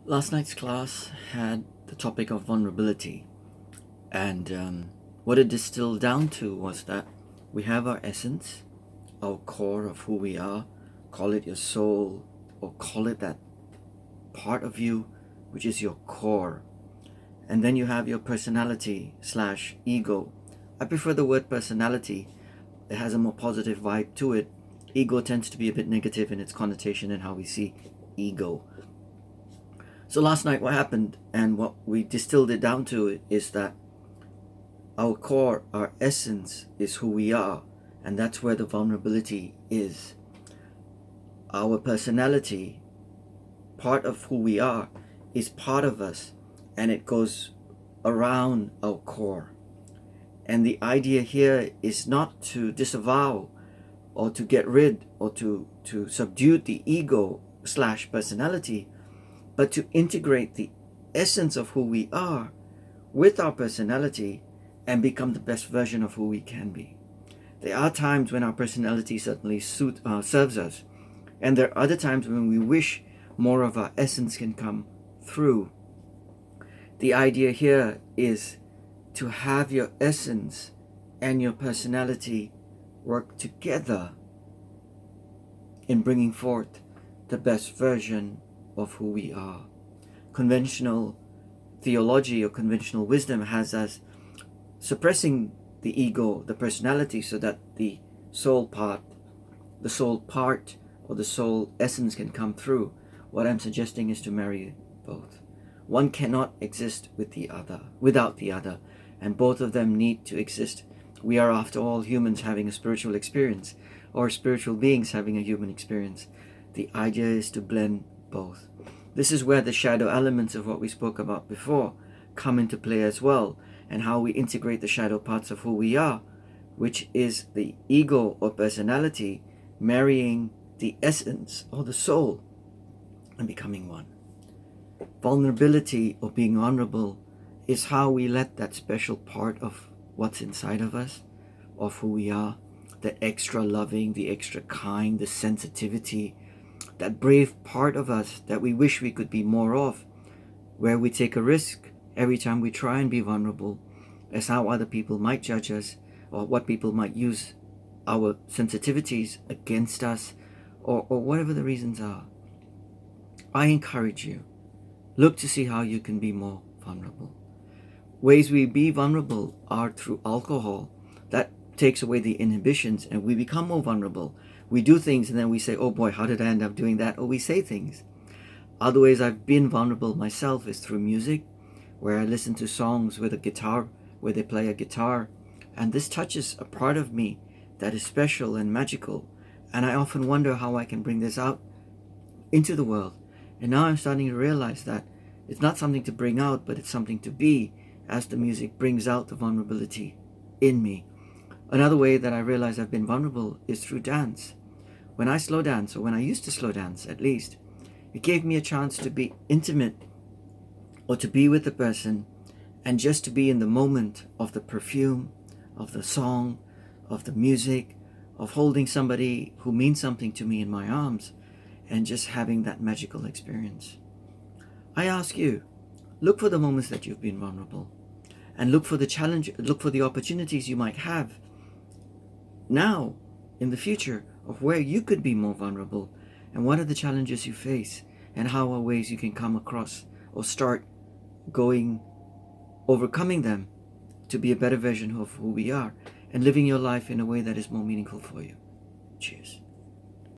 Last night's class had the topic of vulnerability, and what it distilled down to was that we have our essence, our core of who we are, call it your soul, or call it that part of you which is your core. And then you have your personality slash ego. I prefer the word personality, it has a more positive vibe to it. Ego tends to be a bit negative in its connotation and how we see ego. So last night, what happened, and what we distilled it down to, is that our core, our essence, is who we are, and that's where the vulnerability is. Our personality, part of who we are, is part of us, and it goes around our core. And the idea here is not to disavow or to get rid or to subdue the ego slash personality, but to integrate the essence of who we are with our personality and become the best version of who we can be. There are times when our personality certainly serves us, and there are other times when we wish more of our essence can come through. The idea here is to have your essence and your personality work together in bringing forth the best version of who we are. Conventional theology or conventional wisdom has us suppressing the ego, the personality, so that the soul part or the soul essence can come through. What I'm suggesting is to marry both. One cannot exist without the other, and both of them need to exist. We are, after all, humans having a spiritual experience, or spiritual beings having a human experience. The idea is to blend both. This is where the shadow elements of what we spoke about before come into play as well, and how we integrate the shadow parts of who we are, which is the ego or personality marrying the essence or the soul and becoming one. Vulnerability or being vulnerable is how we let that special part of what's inside of us, of who we are, the extra loving, the extra kind, the sensitivity, that brave part of us that we wish we could be more of, where we take a risk every time we try and be vulnerable, as how other people might judge us, or what people might use our sensitivities against us, or whatever the reasons are. I encourage you, look to see how you can be more vulnerable. Ways we be vulnerable are through alcohol. That takes away the inhibitions and we become more vulnerable. We do things and then we say, oh boy, how did I end up doing that? Or we say things. Other ways I've been vulnerable myself is through music, where I listen to songs with a guitar, where they play a guitar, and this touches a part of me that is special and magical, and I often wonder how I can bring this out into the world. And now I'm starting to realize that it's not something to bring out, but it's something to be, as the music brings out the vulnerability in me. Another way that I realize I've been vulnerable is through dance. When I slow dance, or when I used to slow dance at least, it gave me a chance to be intimate, or to be with the person, and just to be in the moment of the perfume, of the song, of the music, of holding somebody who means something to me in my arms, and just having that magical experience. I ask you, look for the moments that you've been vulnerable, and look for the opportunities you might have now, in the future, of where you could be more vulnerable, and what are the challenges you face, and how are ways you can come across or start overcoming them to be a better version of who we are, and living your life in a way that is more meaningful for you. Cheers.